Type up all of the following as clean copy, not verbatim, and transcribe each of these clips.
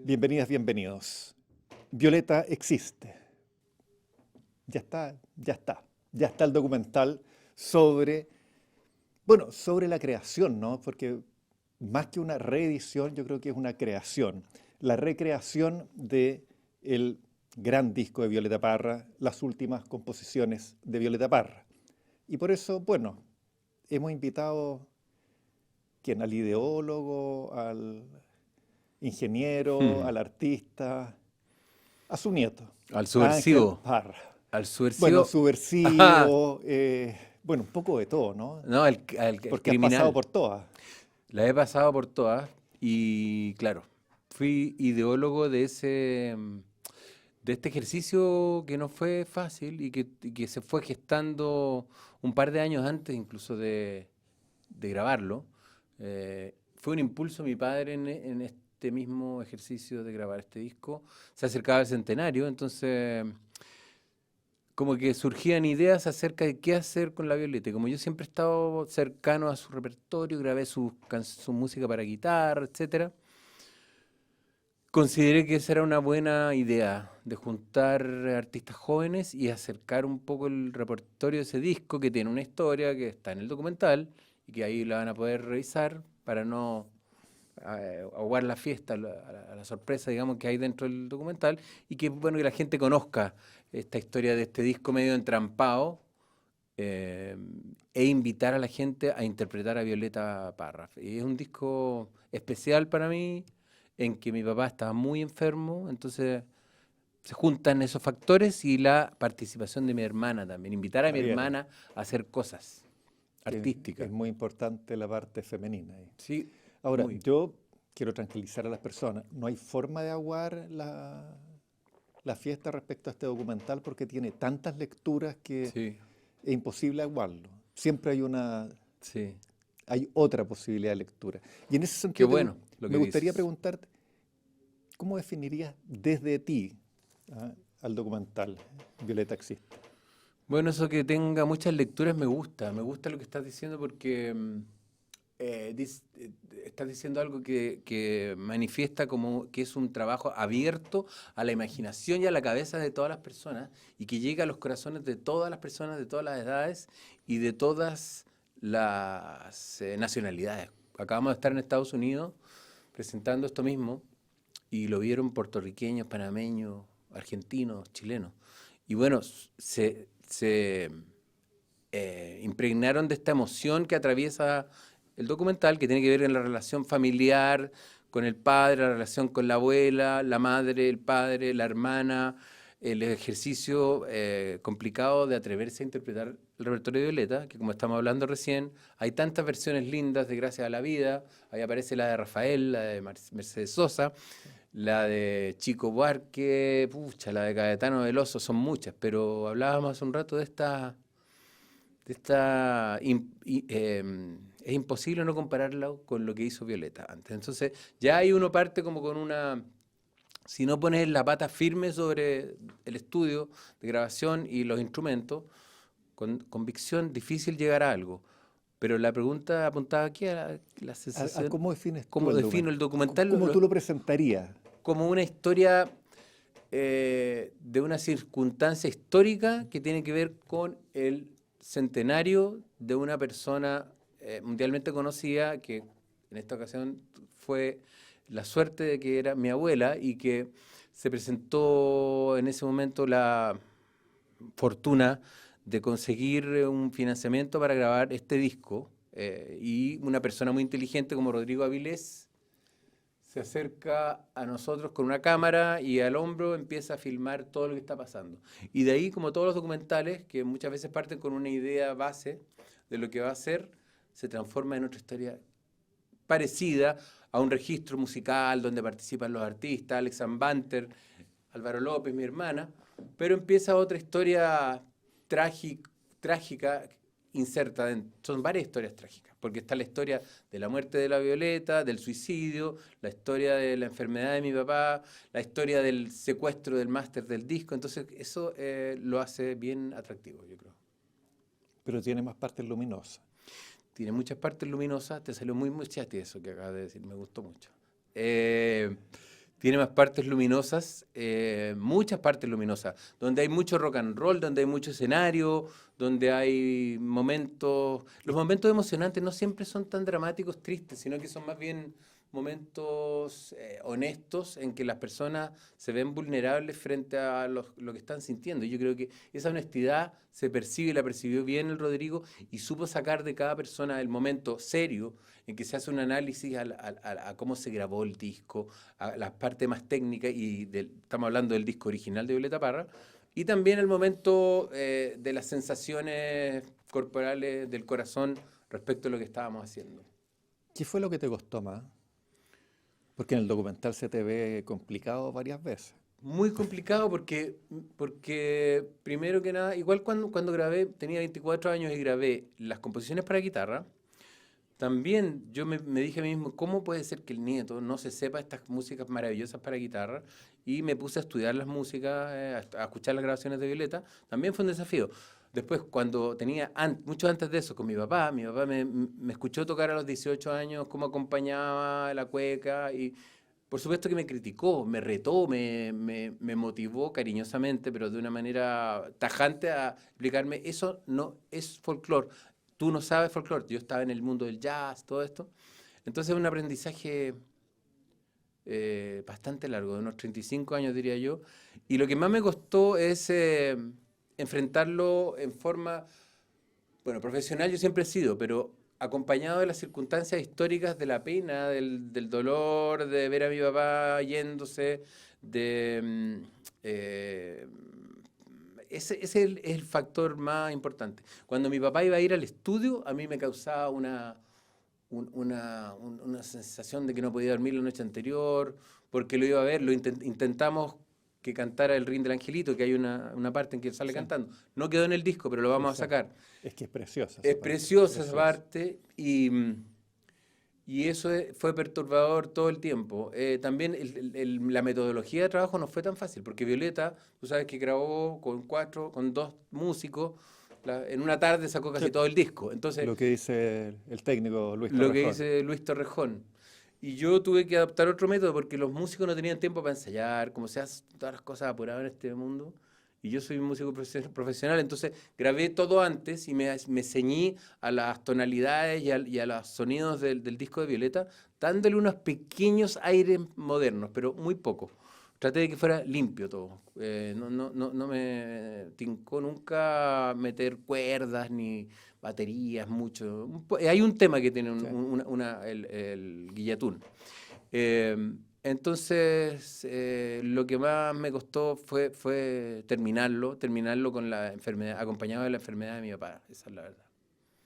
Bienvenidas, bienvenidos. Violeta existe. Ya está, ya está. Ya está el documental sobre, bueno, sobre la creación, ¿no? Porque más que una reedición, yo creo que es una creación. La recreación de el gran disco de Violeta Parra, las últimas composiciones de Violeta Parra. Y por eso, bueno, hemos invitado ¿quién? Al ideólogo, al ingeniero, Hmm. al artista, a su nieto, Al a Ángel subversivo. Parra. Al Bueno, subversivo. Ajá. subversivo, bueno, un poco de todo, ¿no? No, el Porque has pasado criminal. por todas. La he pasado por todas y claro, fui ideólogo de este ejercicio que no fue fácil y que se fue gestando un par de años antes incluso de grabarlo. Fue un impulso de mi padre en este mismo ejercicio de grabar este disco. Se acercaba el centenario, entonces como que surgían ideas acerca de qué hacer con la Violeta. Y como yo siempre he estado cercano a su repertorio, grabé su música para guitarra, etcétera, consideré que esa era una buena idea de juntar artistas jóvenes y acercar un poco el repertorio de ese disco que tiene una historia que está en el documental y que ahí la van a poder revisar para no ahogar la fiesta, a la sorpresa, digamos, que hay dentro del documental, y que bueno que la gente conozca esta historia de este disco medio entrampado, eh, e invitar a la gente a interpretar a Violeta Parra. Y es un disco especial para mí, en que mi papá estaba muy enfermo, entonces se juntan esos factores y la participación de mi hermana también, invitar a mi Javiera, hermana a hacer cosas que es artísticas. muy importante la parte femenina ahí. Sí, Ahora, muy. yo quiero tranquilizar a las personas. No hay forma de aguar la fiesta respecto a este documental porque tiene tantas lecturas que Sí, es imposible aguarlo. Siempre sí. hay otra posibilidad de lectura. Y en ese Qué sentido bueno lo me que gustaría dices. preguntarte, ¿cómo definirías desde ti, ah, al documental Violeta existe? Bueno, eso que tenga muchas lecturas me gusta lo que estás diciendo porque estás diciendo algo que manifiesta como que es un trabajo abierto a la imaginación y a la cabeza de todas las personas y que llega a los corazones de todas las personas de todas las edades y de todas las nacionalidades. Acabamos de estar en Estados Unidos presentando esto mismo y lo vieron puertorriqueños, panameños, argentinos, chilenos. Y bueno, se impregnaron de esta emoción que atraviesa el documental, que tiene que ver con la relación familiar, con el padre, la relación con la abuela, la madre, el padre, la hermana, el ejercicio complicado de atreverse a interpretar el repertorio de Violeta, que como estamos hablando recién, hay tantas versiones lindas de Gracias a la Vida, ahí aparece la de Rafael, la de Mercedes Sosa, la de Chico Buarque, pucha, la de Caetano Veloso, son muchas, pero hablábamos hace un rato es imposible no compararlo con lo que hizo Violeta antes. Entonces, ya ahí uno parte como con una, si no pones la pata firme sobre el estudio de grabación y los instrumentos, con convicción difícil llegar a algo. Pero la pregunta apuntaba aquí a la ¿A sensación, cómo defines tú ¿cómo el defino documental? el documental? ¿Cómo tú lo presentarías? Como una historia de una circunstancia histórica que tiene que ver con el centenario de una persona mundialmente conocida que en esta ocasión fue la suerte de que era mi abuela y que se presentó en ese momento la fortuna de conseguir un financiamiento para grabar este disco, y una persona muy inteligente como Rodrigo Avilés se acerca a nosotros con una cámara y al hombro empieza a filmar todo lo que está pasando. Y de ahí, como todos los documentales, que muchas veces parten con una idea base de lo que va a ser, se transforma en otra historia parecida a un registro musical donde participan los artistas, Alex Banter, Álvaro López, mi hermana, pero empieza otra historia trágica inserta dentro. Son varias historias trágicas, porque está la historia de la muerte de la Violeta, del suicidio, la historia de la enfermedad de mi papá, la historia del secuestro del máster del disco, entonces eso lo hace bien atractivo, yo creo. Pero tiene más partes luminosas. Tiene muchas partes luminosas, te salió muy muchachi eso que acabas de decir, me gustó mucho. Eh, Tiene más partes luminosas, muchas partes luminosas, donde hay mucho rock and roll, donde hay mucho escenario, donde hay momentos... Los momentos emocionantes no siempre son tan dramáticos, tristes, sino que son más bien momentos honestos en que las personas se ven vulnerables frente a lo que están sintiendo. Y yo creo que esa honestidad se percibe, la percibió bien el Rodrigo y supo sacar de cada persona el momento serio en que se hace un análisis a cómo se grabó el disco, a las partes más técnicas, y estamos hablando del disco original de Violeta Parra, y también el momento de las sensaciones corporales del corazón respecto a lo que estábamos haciendo. ¿Qué fue lo que te costó más? Porque en el documental se te ve complicado varias veces. Muy complicado porque primero que nada, igual cuando grabé, tenía 24 años y grabé las composiciones para guitarra, también yo me dije a mí mismo, ¿cómo puede ser que el nieto no se sepa estas músicas maravillosas para guitarra? Y me puse a estudiar las músicas, a escuchar las grabaciones de Violeta. También fue un desafío. Después, cuando tenía, mucho antes de eso, con mi papá me escuchó tocar a los 18 años, cómo acompañaba la cueca, y por supuesto que me criticó, me retó, me motivó cariñosamente, pero de una manera tajante a explicarme, eso no es folclore. Tú no sabes folclore. Yo estaba en el mundo del jazz, todo esto. Entonces es un aprendizaje bastante largo, de unos 35 años diría yo. Y lo que más me costó es enfrentarlo en forma, bueno, profesional yo siempre he sido, pero acompañado de las circunstancias históricas de la pena, del dolor, de ver a mi papá yéndose, de... ese es el factor más importante. Cuando mi papá iba a ir al estudio, a mí me causaba una sensación de que no podía dormir la noche anterior, porque lo iba a ver, intentamos que cantara el Rin del Angelito, que hay una parte en que él sale Sí, cantando. No quedó en el disco, pero lo vamos a exacto. sacar. Es que es preciosa Es esa parte. preciosa esa Preciosa. parte y eso fue perturbador todo el tiempo. También la metodología de trabajo no fue tan fácil, porque Violeta, tú sabes que grabó con dos músicos, en una tarde sacó Sí, casi todo el disco. Entonces, lo que dice el técnico Luis lo que Torrejón. dice Luis Torrejón. Y yo tuve que adaptar otro método porque los músicos no tenían tiempo para ensayar, como se hacen todas las cosas apuradas en este mundo. Y yo soy un músico profesional, entonces grabé todo antes y me ceñí a las tonalidades y a los sonidos del disco de Violeta, dándole unos pequeños aires modernos, pero muy poco. Traté de que fuera limpio todo. No me tincó nunca meter cuerdas ni baterías mucho. Hay un tema que tiene Sí. el guillatún. Entonces, lo que más me costó fue terminarlo con la enfermedad, acompañado de la enfermedad de mi papá, esa es la verdad.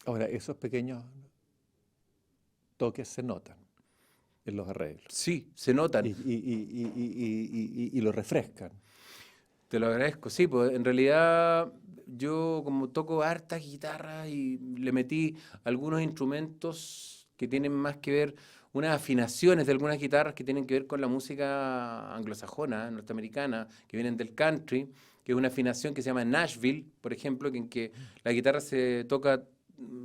Ahora, esos pequeños toques se notan en los arreglos Sí, se notan. y lo refrescan. Te lo agradezco. Sí, pues en realidad yo como toco hartas guitarras y le metí algunos instrumentos que tienen más que ver, unas afinaciones de algunas guitarras que tienen que ver con la música anglosajona, norteamericana, que vienen del country, que es una afinación que se llama Nashville, por ejemplo, en que la guitarra se toca,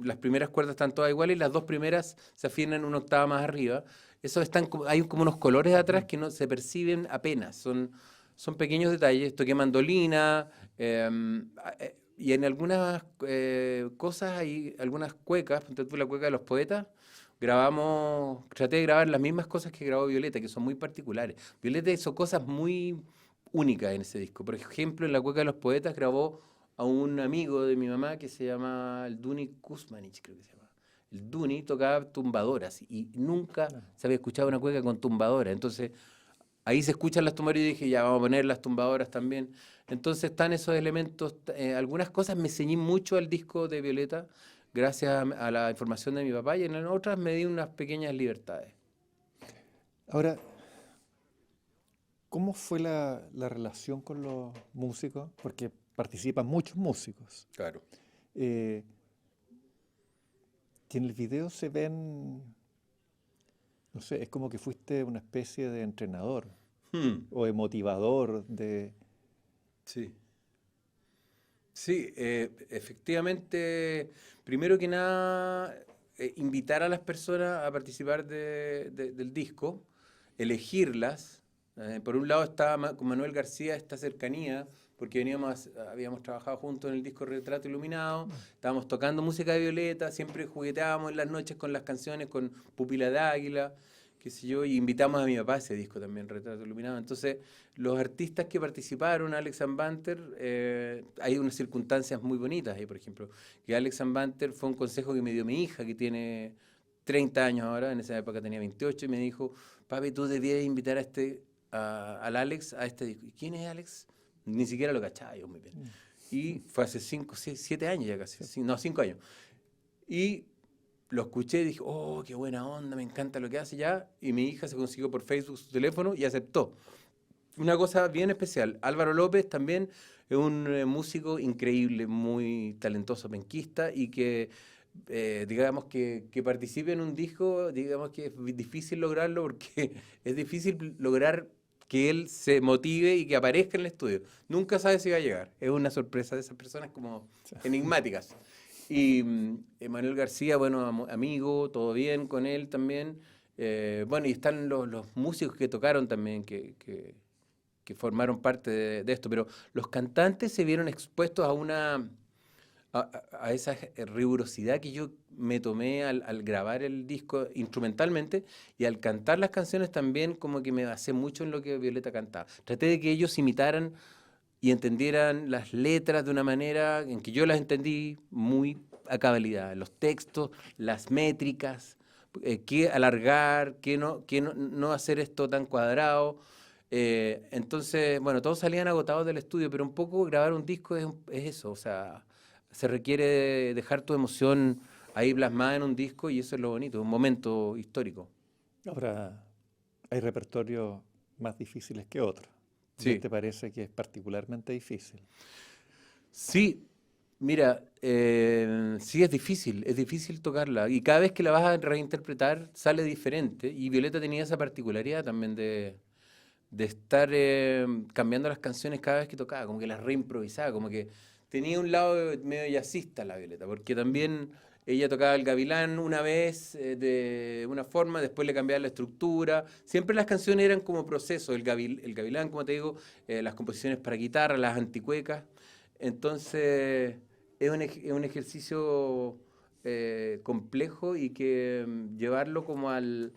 las primeras cuerdas están todas iguales y las dos primeras se afinan una octava más arriba. Eso hay como unos colores atrás Ujú. que no se perciben apenas, son pequeños detalles. Toqué mandolina y en algunas cosas hay algunas cuecas, ponte tú la cueca de los poetas. Traté de grabar las mismas cosas que grabó Violeta, que son muy particulares. Violeta hizo cosas muy únicas en ese disco. Por ejemplo, en la cueca de los poetas grabó a un amigo de mi mamá que se llama el Duni Kuzmanich, creo que se llama. El Duni tocaba tumbadoras y nunca Ah, se había escuchado una cueca con tumbadora. Entonces, ahí se escuchan las tumbadoras y dije, ya vamos a poner las tumbadoras también. Entonces están esos elementos. Algunas cosas me ceñí mucho al disco de Violeta gracias a la información de mi papá y en otras me di unas pequeñas libertades. ahora, ¿cómo fue la relación con los músicos? Porque participan muchos músicos. Claro. Eh, que en el video se ven, no sé, es como que fuiste una especie de entrenador Hmm, o de motivador de... sí. Sí, efectivamente, primero que nada, invitar a las personas a participar del disco, elegirlas, Por un lado estaba con Manuel García esta cercanía, porque habíamos trabajado juntos en el disco Retrato Iluminado, estábamos tocando música de Violeta, siempre jugueteábamos en las noches con las canciones, con Pupila de Águila, qué sé yo, y invitamos a mi papá a ese disco también, Retrato Iluminado. Entonces, los artistas que participaron, Alex Banter, hay unas circunstancias muy bonitas ahí, por ejemplo, que Alex Banter fue un consejo que me dio mi hija, que tiene 30 años ahora, en esa época tenía 28, y me dijo, papi, tú debías invitar al Alex a este disco. ¿Y quién es Alex? Ni siquiera lo cachaba yo muy bien. Y fue hace 5, 7 años ya casi, no, 5 años. Y lo escuché y dije, oh, qué buena onda, me encanta lo que hace ya. Y mi hija se consiguió por Facebook su teléfono y aceptó. Una cosa bien especial, Álvaro López también es un músico increíble, muy talentoso, penquista, y que digamos que participe en un disco, digamos que es difícil lograrlo porque es difícil lograr que él se motive y que aparezca en el estudio. Nunca sabe si va a llegar. Es una sorpresa de esas personas como enigmáticas. Y Manuel García, bueno, amigo, todo bien con él también. Bueno, y están los músicos que tocaron también, que formaron parte de esto. Pero los cantantes se vieron expuestos a esa rigurosidad que yo me tomé al grabar el disco instrumentalmente, y al cantar las canciones también como que me basé mucho en lo que Violeta cantaba. Traté de que ellos imitaran y entendieran las letras de una manera en que yo las entendí muy a cabalidad. Los textos, las métricas, qué alargar, qué no hacer esto tan cuadrado. Entonces, bueno, todos salían agotados del estudio, pero un poco grabar un disco es eso, o sea, se requiere dejar tu emoción ahí plasmada en un disco, y eso es lo bonito, un momento histórico. Ahora, hay repertorios más difíciles que otros. ¿Y Sí. este parece que es particularmente difícil? Sí, mira, sí es difícil tocarla, y cada vez que la vas a reinterpretar sale diferente, y Violeta tenía esa particularidad también de estar cambiando las canciones cada vez que tocaba, como que las reimprovisaba, como que tenía un lado medio jazzista la Violeta, porque también ella tocaba el gavilán una vez de una forma, después le cambiaba la estructura, siempre las canciones eran como proceso, el gavilán, como te digo, las composiciones para guitarra, las anticuecas, entonces es un ejercicio complejo, y que llevarlo como al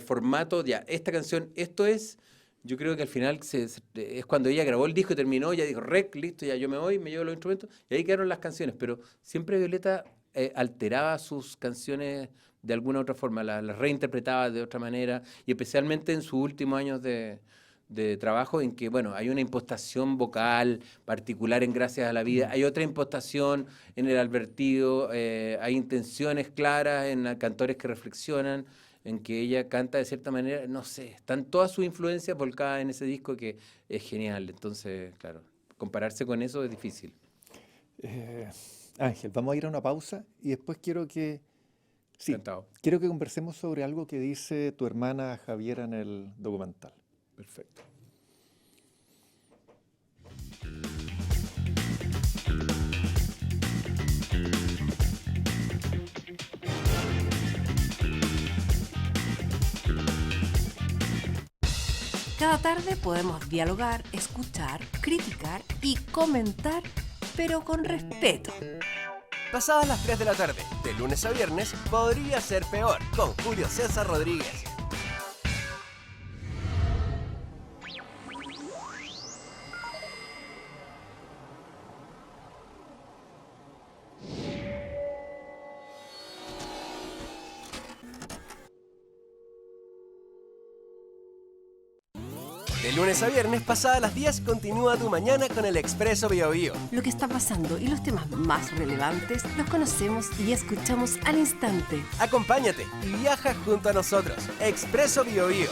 formato, ya, esta canción, esto es. Yo creo que al final es cuando ella grabó el disco y terminó, ya dijo, rec, listo, ya yo me voy, me llevo los instrumentos, y ahí quedaron las canciones. Pero siempre Violeta alteraba sus canciones de alguna otra forma, las reinterpretaba de otra manera, y especialmente en sus últimos años de trabajo, en que, bueno, hay una impostación vocal particular en Gracias a la Vida, hay otra impostación en El Advertido, hay intenciones claras en cantores que reflexionan, en que ella canta de cierta manera, no sé, están todas sus influencias volcadas en ese disco, que es genial. Entonces, claro, compararse con eso es difícil. Eh, Ángel, vamos a ir a una pausa y después sí, Encantado. quiero que conversemos sobre algo que dice tu hermana Javiera en el documental. Perfecto. Cada tarde podemos dialogar, escuchar, criticar y comentar, pero con respeto. Pasadas las 3 de la tarde, de lunes a viernes, podría ser peor, con Julio César Rodríguez. De lunes a viernes, pasadas las 10, continúa tu mañana con el Expreso Bio Bio. Lo que está pasando y los temas más relevantes los conocemos y escuchamos al instante. Acompáñate y viaja junto a nosotros. Expreso Bio Bio.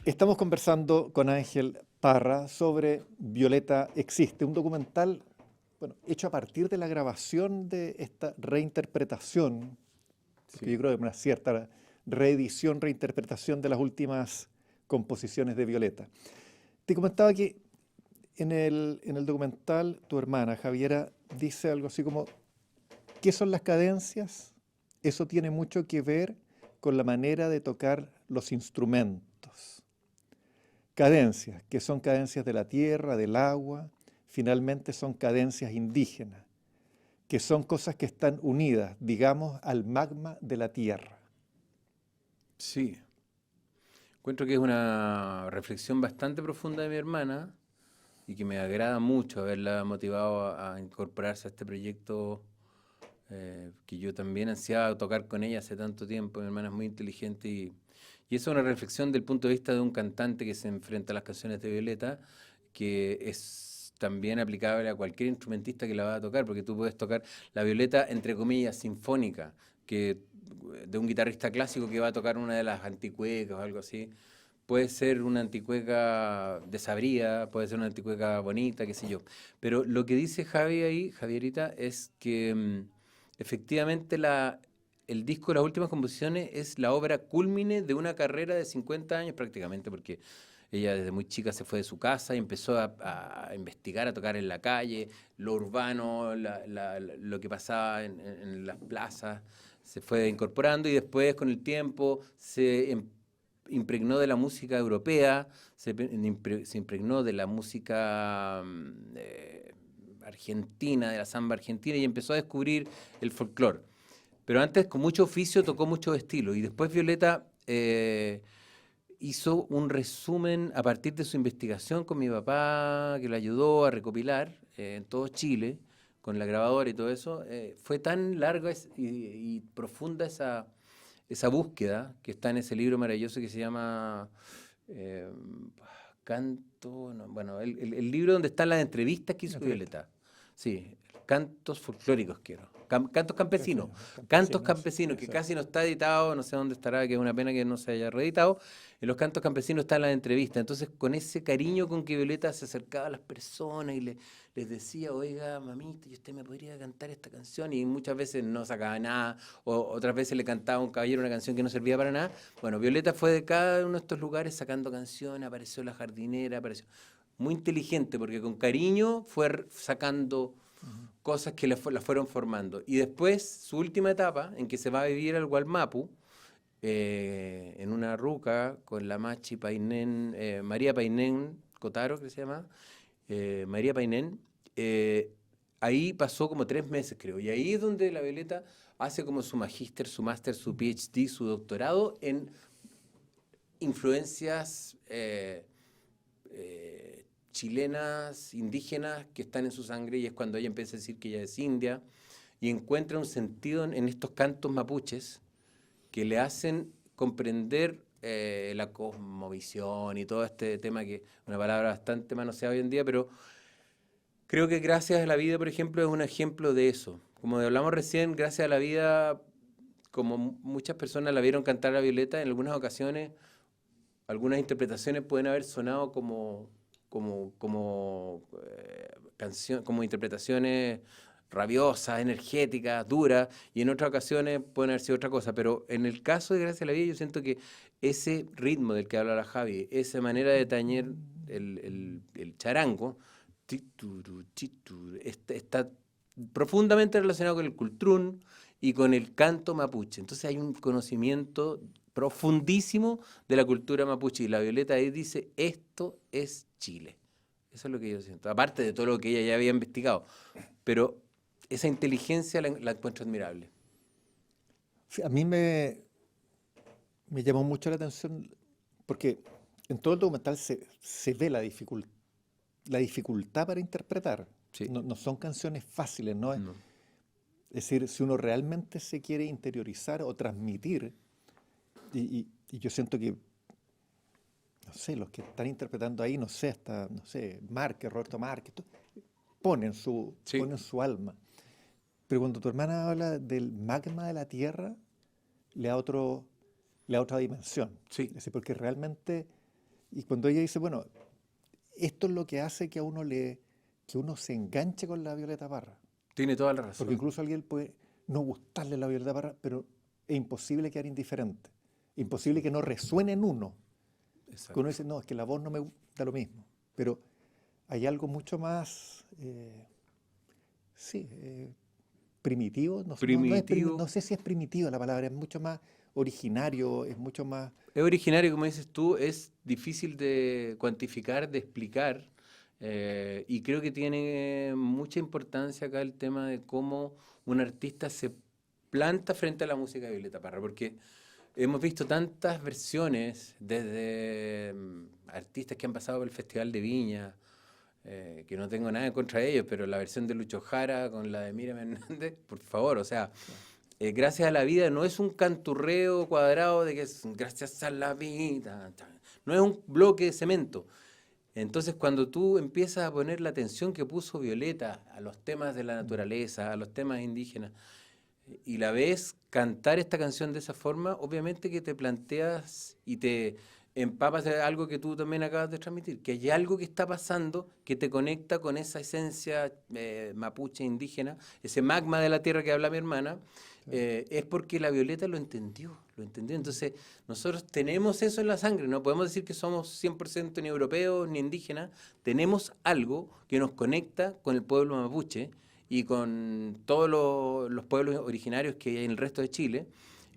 Estamos conversando con Ángel Parra sobre Violeta Existe, un documental bueno, hecho a partir de la grabación de esta reinterpretación, porque Sí. yo creo que una cierta reedición, reinterpretación de las últimas composiciones de Violeta. Te comentaba que en el documental tu hermana, Javiera, dice algo así como, ¿qué son las cadencias? Eso tiene mucho que ver con la manera de tocar los instrumentos. Cadencias, que son cadencias de la tierra, del agua, finalmente son cadencias indígenas, que son cosas que están unidas, digamos, al magma de la tierra. Sí. Encuentro que es una reflexión bastante profunda de mi hermana y que me agrada mucho haberla motivado a incorporarse a este proyecto que yo también ansiaba tocar con ella hace tanto tiempo. Mi hermana es muy inteligente y eso es una reflexión del punto de vista de un cantante que se enfrenta a las canciones de Violeta, que es también aplicable a cualquier instrumentista que la va a tocar, porque tú puedes tocar la Violeta, entre comillas, sinfónica, que de un guitarrista clásico que va a tocar una de las anticuecas o algo así. Puede ser una anticueca desabrida, puede ser una anticueca bonita, qué sé yo. Pero lo que dice Javi ahí, Javierita, es que efectivamente el disco de las últimas composiciones es la obra cúlmine de una carrera de 50 años prácticamente, porque ella desde muy chica se fue de su casa y empezó a investigar, a tocar en la calle, lo urbano, lo que pasaba en las plazas, se fue incorporando y después con el tiempo impregnó de la música europea, se impregnó de la música argentina, de la samba argentina y empezó a descubrir el folclore. Pero antes con mucho oficio tocó muchos estilos y después Violeta hizo un resumen a partir de su investigación con mi papá, que la ayudó a recopilar en todo Chile, con la grabadora y todo eso. Fue tan larga y profunda esa búsqueda que está en ese libro maravilloso que se llama eh, Canto, no, bueno, el libro donde están las entrevistas que hizo Violeta. Sí, cantos folclóricos quiero. Cantos campesinos. Cantos campesinos, que casi no está editado, no sé dónde estará, que es una pena que no se haya reeditado. En los cantos campesinos están las entrevistas. Entonces, con ese cariño con que Violeta se acercaba a las personas y les decía, oiga, mamita, ¿y usted me podría cantar esta canción? Y muchas veces no sacaba nada, o otras veces le cantaba a un caballero una canción que no servía para nada. Bueno, Violeta fue de cada uno de estos lugares sacando canciones, apareció La Jardinera, apareció... Muy inteligente, porque con cariño fue sacando cosas que la fueron formando. Y después, su última etapa, en que se va a vivir al Gualmapu, en una ruca con la Machi Painén, María Painén Cotaro, que se llama, María Painén, ahí pasó como 3 meses, creo. Y ahí es donde la Violeta hace como su magíster, su máster, su PhD, su doctorado en influencias chilenas, indígenas, que están en su sangre, y es cuando ella empieza a decir que ella es india, y encuentra un sentido en estos cantos mapuches que le hacen comprender la cosmovisión y todo este tema, que es una palabra bastante manoseada hoy en día, pero creo que Gracias a la Vida, por ejemplo, es un ejemplo de eso. Como hablamos recién, Gracias a la Vida, como muchas personas la vieron cantar a Violeta, en algunas ocasiones, algunas interpretaciones pueden haber sonado como interpretaciones rabiosas, energéticas, duras, y en otras ocasiones pueden haber sido otra cosa. Pero en el caso de Gracias a la Vida, yo siento que ese ritmo del que habla la Javi, esa manera de tañer el charango, está profundamente relacionado con el cultrún y con el canto mapuche. Entonces hay un conocimiento profundísimo de la cultura mapuche, y la Violeta ahí dice, esto es Chile. Eso es lo que yo siento, aparte de todo lo que ella ya había investigado, pero esa inteligencia la encuentro admirable. Sí, a mí me llamó mucho la atención porque en todo el documental se ve la dificultad para interpretar. Sí. No son canciones fáciles, ¿no? No. Es decir, si uno realmente se quiere interiorizar o transmitir, y yo siento que, no sé, los que están interpretando ahí, no sé, hasta, no sé, Márquez, Roberto Márquez, ponen su alma. Pero cuando tu hermana habla del magma de la tierra, le da otra dimensión. Sí. Es decir, porque realmente, y cuando ella dice, bueno, esto es lo que hace que a uno le que uno se enganche con la Violeta Parra. Tiene toda la razón. Porque incluso a alguien puede no gustarle la Violeta Parra, pero es imposible quedar indiferente. Imposible que no resuene en uno. Exacto. Que uno dice, no, es que la voz no me da lo mismo. Pero hay algo mucho más, primitivo. Primitivo. No sé si es primitiva la palabra, es mucho más originario, es mucho más... Es originario, como dices tú, es difícil de cuantificar, de explicar, y creo que tiene mucha importancia acá el tema de cómo un artista se planta frente a la música de Violeta Parra, porque hemos visto tantas versiones desde artistas que han pasado por el Festival de Viña, que no tengo nada en contra de ellos, pero la versión de Lucho Jara con la de Miriam Hernández, por favor, o sea... Gracias a la vida no es un canturreo cuadrado de que es gracias a la vida, no es un bloque de cemento. Entonces, cuando tú empiezas a poner la atención que puso Violeta a los temas de la naturaleza, a los temas indígenas, y la ves cantar esta canción de esa forma, obviamente que te planteas y te empapas de algo que tú también acabas de transmitir, que hay algo que está pasando que te conecta con esa esencia mapuche indígena, ese magma de la tierra que habla mi hermana. Es porque la Violeta lo entendió. Entonces, nosotros tenemos eso en la sangre, no podemos decir que somos 100% ni europeos ni indígenas, tenemos algo que nos conecta con el pueblo mapuche y con todos los pueblos originarios que hay en el resto de Chile,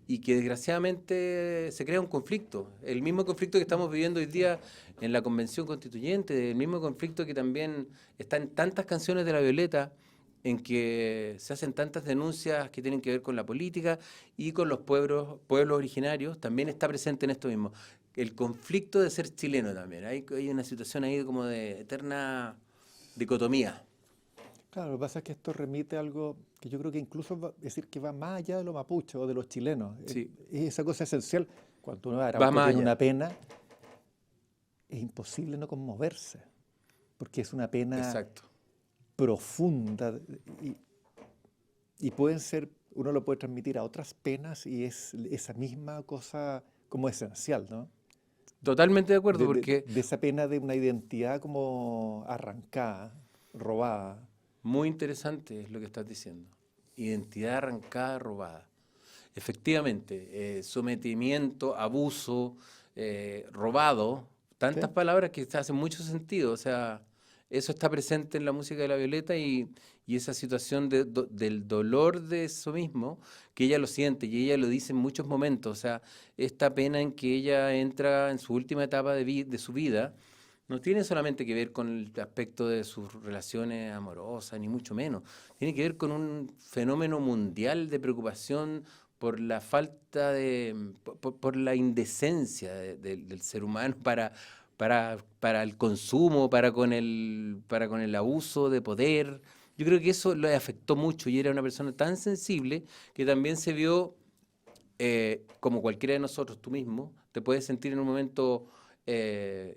y que desgraciadamente se crea un conflicto, el mismo conflicto que estamos viviendo hoy día en la Convención Constituyente, el mismo conflicto que también está en tantas canciones de la Violeta, en que se hacen tantas denuncias que tienen que ver con la política y con los pueblos originarios, también está presente en esto mismo. El conflicto de ser chileno también. Hay una situación ahí como de eterna dicotomía. Claro, lo que pasa es que esto remite a algo que yo creo que incluso es decir, que va más allá de los mapuches o de los chilenos. Sí. Es esa cosa esencial. Cuando uno Va Arauco más tiene allá. una pena, es imposible no conmoverse, porque es una pena Exacto. profunda y pueden ser, uno lo puede transmitir a otras penas y es esa misma cosa como esencial, ¿no? Totalmente de acuerdo, De, porque de esa pena de una identidad como arrancada, robada. muy interesante es lo que estás diciendo. Identidad arrancada, robada. Efectivamente, sometimiento, abuso, robado, tantas Sí. palabras que hacen mucho sentido. O sea, eso está presente en la música de la Violeta y esa situación del dolor de eso mismo, que ella lo siente y ella lo dice en muchos momentos. O sea, esta pena en que ella entra en su última etapa de su vida, no tiene solamente que ver con el aspecto de sus relaciones amorosas, ni mucho menos. Tiene que ver con un fenómeno mundial de preocupación por la falta por la indecencia del ser humano para el consumo, para con el abuso de poder. Yo creo que eso le afectó mucho y era una persona tan sensible que también se vio, como cualquiera de nosotros, tú mismo, te puedes sentir en un momento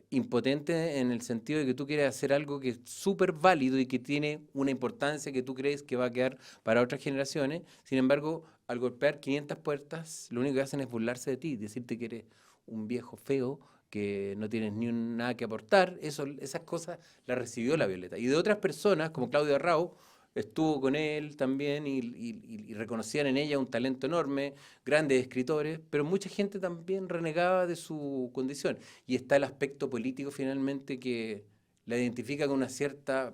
impotente en el sentido de que tú quieres hacer algo que es súper válido y que tiene una importancia que tú crees que va a quedar para otras generaciones. Sin embargo, al golpear 500 puertas, lo único que hacen es burlarse de ti, decirte que eres un viejo feo, que no tienes nada que aportar. Esas cosas las recibió la Violeta. Y de otras personas, como Claudia Rao, estuvo con él también y reconocían en ella un talento enorme, grandes escritores, pero mucha gente también renegaba de su condición. Y está el aspecto político finalmente que la identifica con una cierta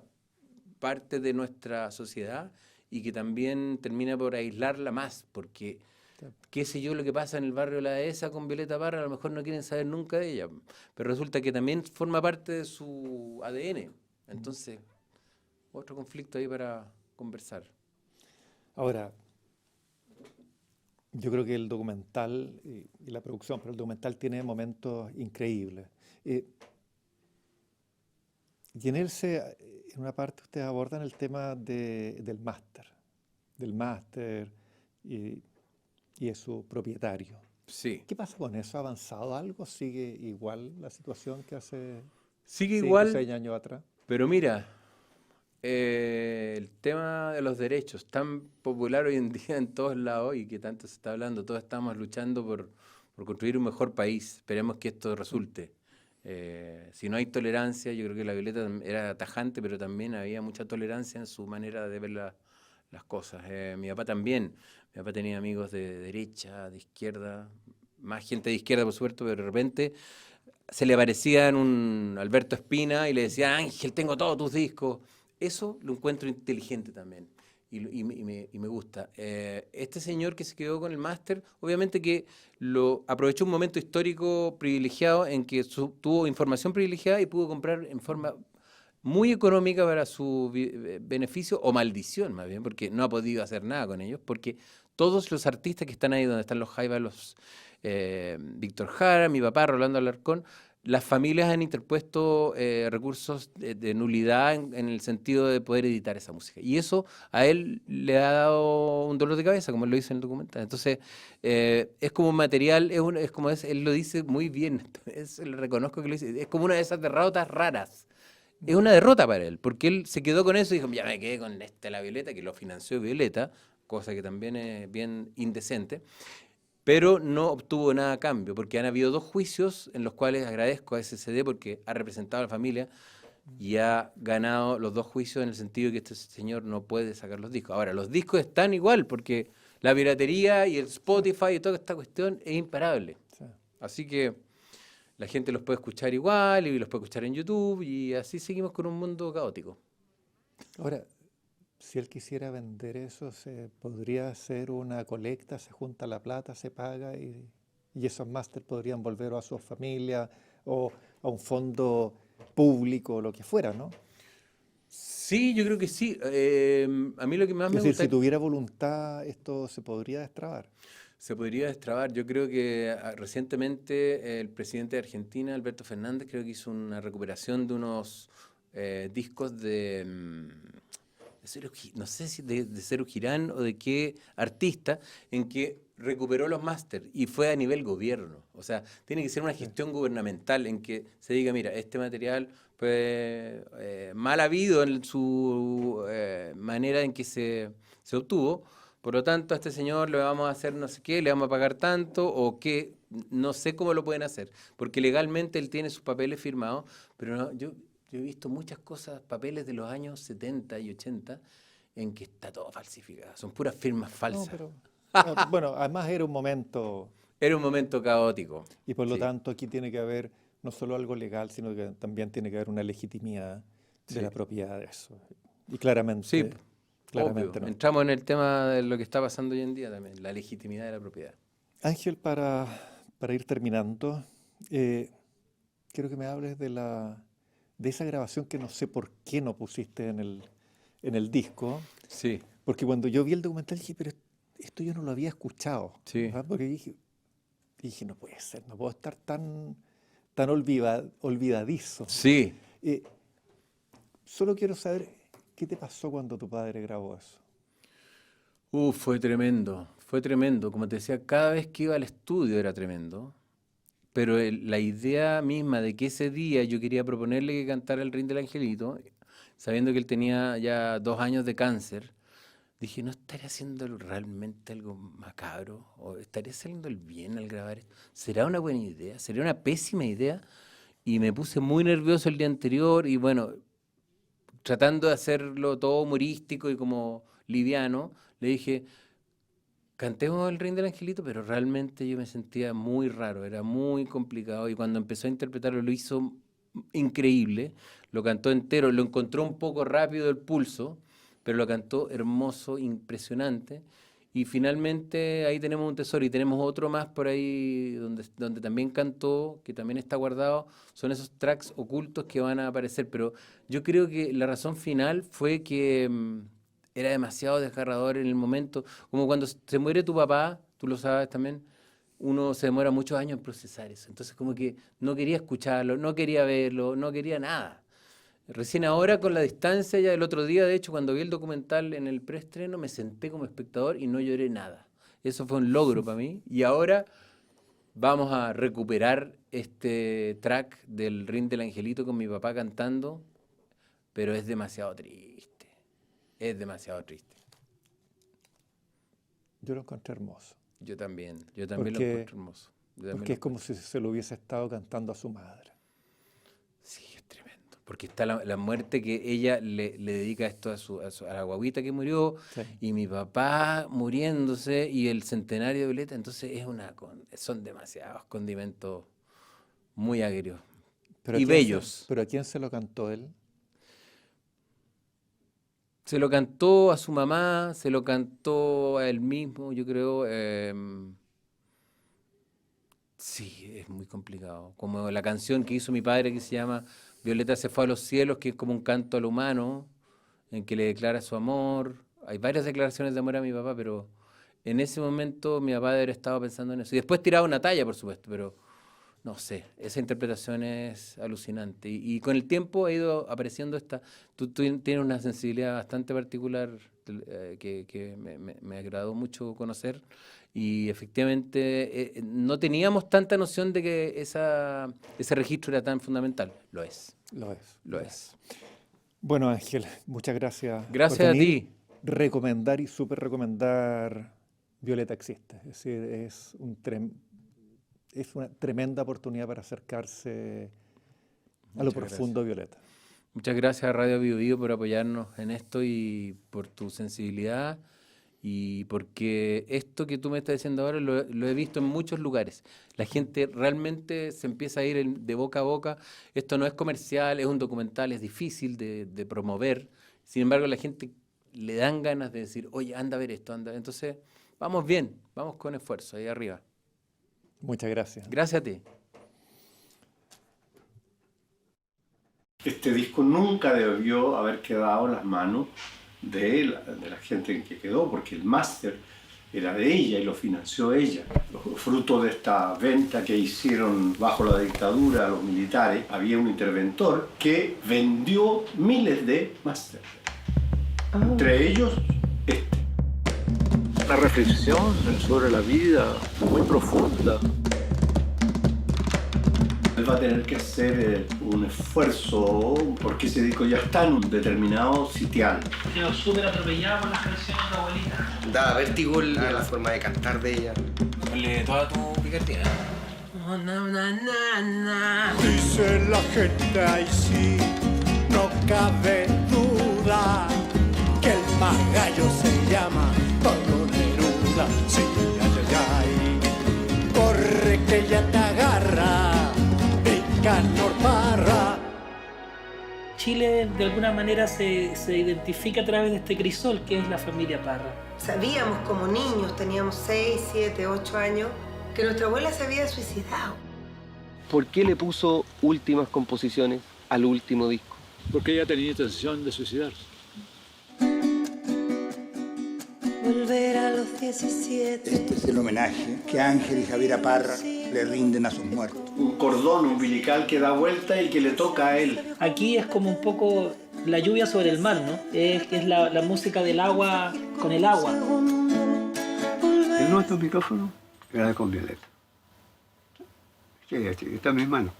parte de nuestra sociedad y que también termina por aislarla más, porque qué sé yo lo que pasa en el barrio La Dehesa con Violeta Parra, a lo mejor no quieren saber nunca de ella, pero resulta que también forma parte de su ADN. Entonces, otro conflicto ahí para conversar. Ahora, yo creo que el documental y la producción, pero el documental tiene momentos increíbles. Y en él en una parte ustedes abordan el tema del máster y de su propietario. Sí. ¿Qué pasa con eso? ¿Ha avanzado algo? ¿Sigue igual la situación que hace Sigue 5 o igual, 6 años atrás? pero mira, el tema de los derechos, tan popular hoy en día en todos lados y que tanto se está hablando, todos estamos luchando por construir un mejor país. Esperemos que esto resulte. Si no hay tolerancia, yo creo que la Violeta era tajante, pero también había mucha tolerancia en su manera de ver las cosas. Mi papá también. Mi papá tenía amigos de derecha, de izquierda, más gente de izquierda, por supuesto, pero de repente se le aparecía en un Alberto Espina y le decía, Ángel, tengo todos tus discos. Eso lo encuentro inteligente también y me gusta. Este señor que se quedó con el máster, obviamente que lo aprovechó un momento histórico privilegiado en que tuvo información privilegiada y pudo comprar en forma muy económica para su beneficio o maldición más bien, porque no ha podido hacer nada con ellos, porque todos los artistas que están ahí donde están los Jaivas, los Víctor Jara, mi papá, Rolando Alarcón, las familias han interpuesto recursos de nulidad en el sentido de poder editar esa música. Y eso a él le ha dado un dolor de cabeza, como lo dice en el documental. Entonces, es como un material, él lo dice muy bien, le reconozco que lo dice, es como una de esas derrotas raras. Es una derrota para él, porque él se quedó con eso y dijo, ya me quedé con La Violeta, que lo financió Violeta, cosa que también es bien indecente, pero no obtuvo nada a cambio, porque han habido 2 juicios en los cuales agradezco a SCD porque ha representado a la familia y ha ganado los 2 juicios en el sentido de que este señor no puede sacar los discos. Ahora, los discos están igual, porque la piratería y el Spotify y toda esta cuestión es imparable. Sí. Así que la gente los puede escuchar igual y los puede escuchar en YouTube y así seguimos con un mundo caótico. Ahora, si él quisiera vender eso, se podría hacer una colecta, se junta la plata, se paga y esos máster podrían volver a su familia o a un fondo público o lo que fuera, ¿no? Sí, yo creo que sí. A mí lo que más Es me decir, gusta si tuviera voluntad, esto se podría destrabar. se podría destrabar. Yo creo que recientemente el presidente de Argentina, Alberto Fernández, creo que hizo una recuperación de unos discos no sé si de Cero Girán o de qué artista, en que recuperó los máster y fue a nivel gobierno. O sea, tiene que ser una gestión gubernamental en que se diga, mira, este material fue mal habido en su manera en que se obtuvo, por lo tanto a este señor le vamos a hacer no sé qué, le vamos a pagar tanto o qué, no sé cómo lo pueden hacer, porque legalmente él tiene sus papeles firmados, pero yo he visto muchas cosas, papeles de los años 70 y 80, en que está todo falsificado. Son puras firmas No, falsas. pero bueno, además era un momento Era un momento caótico. y por lo Sí. tanto aquí tiene que haber no solo algo legal, sino que también tiene que haber una legitimidad de Sí. la propiedad de eso. Y claramente, Sí, claramente obvio. no. Entramos en el tema de lo que está pasando hoy en día también, la legitimidad de la propiedad. Ángel, para ir terminando, quiero que me hables de esa grabación que no sé por qué no pusiste en el disco, Sí, porque cuando yo vi el documental dije, pero esto yo no lo había escuchado, sí. ¿verdad? Porque dije, no puede ser, no puedo estar tan olvidadizo. Sí. Eh, Solo quiero saber qué te pasó cuando tu padre grabó eso. Fue tremendo, fue tremendo. Como te decía, cada vez que iba al estudio era tremendo. Pero la idea misma de que ese día yo quería proponerle que cantara el Rin del Angelito, sabiendo que él tenía ya 2 años de cáncer, dije, ¿no estaré haciendo realmente algo macabro? ¿O estaré saliendo el bien al grabar esto? ¿Será una buena idea? ¿Sería una pésima idea? Y me puse muy nervioso el día anterior y bueno, tratando de hacerlo todo humorístico y como liviano, le dije, cantemos el Rin del Angelito, pero realmente yo me sentía muy raro, era muy complicado y cuando empezó a interpretarlo lo hizo increíble, lo cantó entero, lo encontró un poco rápido el pulso, pero lo cantó hermoso, impresionante. Y finalmente ahí tenemos un tesoro y tenemos otro más por ahí donde también cantó, que también está guardado. Son esos tracks ocultos que van a aparecer, pero yo creo que la razón final fue que era demasiado desgarrador en el momento. Como cuando se muere tu papá, tú lo sabes también, uno se demora muchos años en procesar eso. Entonces como que no quería escucharlo, no quería verlo, no quería nada. Recién ahora, con la distancia, ya el otro día, de hecho, cuando vi el documental en el preestreno, me senté como espectador y no lloré nada. Eso fue un logro para mí. Y ahora vamos a recuperar este track del Rin del Angelito con mi papá cantando, pero es demasiado triste. Es demasiado triste. Yo lo encontré hermoso, Yo también lo porque, encuentro hermoso. Yo también porque lo es como si se lo hubiese estado cantando a su madre. Sí, es tremendo. Porque está la muerte que ella le dedica esto a la guaguita que murió, Sí. y mi papá muriéndose, y el centenario de Violeta. Entonces son demasiados condimentos muy agrios Pero y ¿a quién bellos. ¿pero a quién se lo cantó él? Se lo cantó a su mamá, se lo cantó a él mismo, yo creo. Sí, es muy complicado. Como la canción que hizo mi padre que se llama Violeta se fue a los cielos, que es como un canto al humano, en que le declara su amor. Hay varias declaraciones de amor a mi papá, pero en ese momento mi papá debe haber estado pensando en eso. Y después tiraba una talla, por supuesto, pero no sé, esa interpretación es alucinante. Y con el tiempo ha ido apareciendo esta... Tú tienes una sensibilidad bastante particular que me agradó mucho conocer. Y efectivamente no teníamos tanta noción de que ese registro era tan fundamental. Lo es, Lo es. lo es. Bueno, Ángel, muchas gracias. Gracias por a venir. ti. Recomendar y súper recomendar Violeta Existe. Es decir, es una tremenda oportunidad para acercarse a lo Muchas profundo de Violeta. Muchas gracias a Radio Bio Bio por apoyarnos en esto y por tu sensibilidad, y porque esto que tú me estás diciendo ahora lo he visto en muchos lugares. La gente realmente se empieza a ir de boca a boca. Esto no es comercial, es un documental, es difícil de promover. Sin embargo, la gente le dan ganas de decir, oye, anda a ver esto, anda. Entonces, vamos bien, vamos con esfuerzo, ahí arriba. Muchas gracias. Gracias a ti. Este disco nunca debió haber quedado en las manos de la gente en que quedó, porque el máster era de ella y lo financió ella. Fruto de esta venta que hicieron bajo la dictadura los militares, había un interventor que vendió miles de máster. Entre ellos este. Una reflexión sobre la vida muy profunda. Él va a tener que hacer un esfuerzo porque ese disco ya está en un determinado sitial. Quedó súper atropellado con las canciones de la abuelita. Da vértigo la forma de cantar de ella. Ponle toda tu picardía. Dice la gente ahí sí, no cabe duda que el más gallo se llama Pablo Neruda. Sí, ay, ay, ay, corre que ya te agarra, Nicanor Parra. Chile de alguna manera se identifica a través de este crisol que es la familia Parra. Sabíamos como niños, teníamos 6, 7, 8 años, que nuestra abuela se había suicidado. ¿Por qué le puso últimas composiciones al último disco? Porque ella tenía intención de suicidarse. Volver a los 17. Este es el homenaje que Ángel y Javiera Parra le rinden a sus muertos. Un cordón umbilical que da vuelta y que le toca a él. Aquí es como un poco la lluvia sobre el mar, ¿no? Es la música del agua con el agua. El nuestro micrófono era con Violeta. Sí, está en mis manos.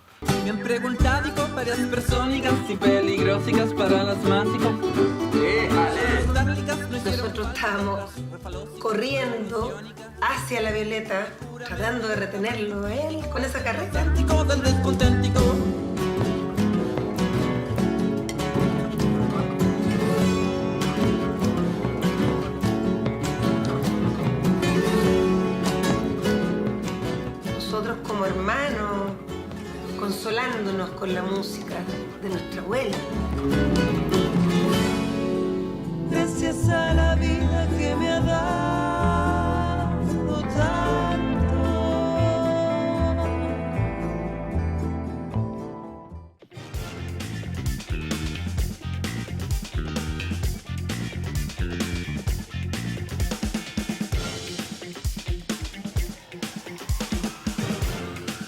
Me han preguntado y con varias persónicas y peligrosicas para las másicas. Nosotros estábamos corriendo hacia la Violeta, tratando de retenerlo a él con esa carreta. Del descontentico. Nosotros como hermanos, consolándonos con la música de nuestra abuela.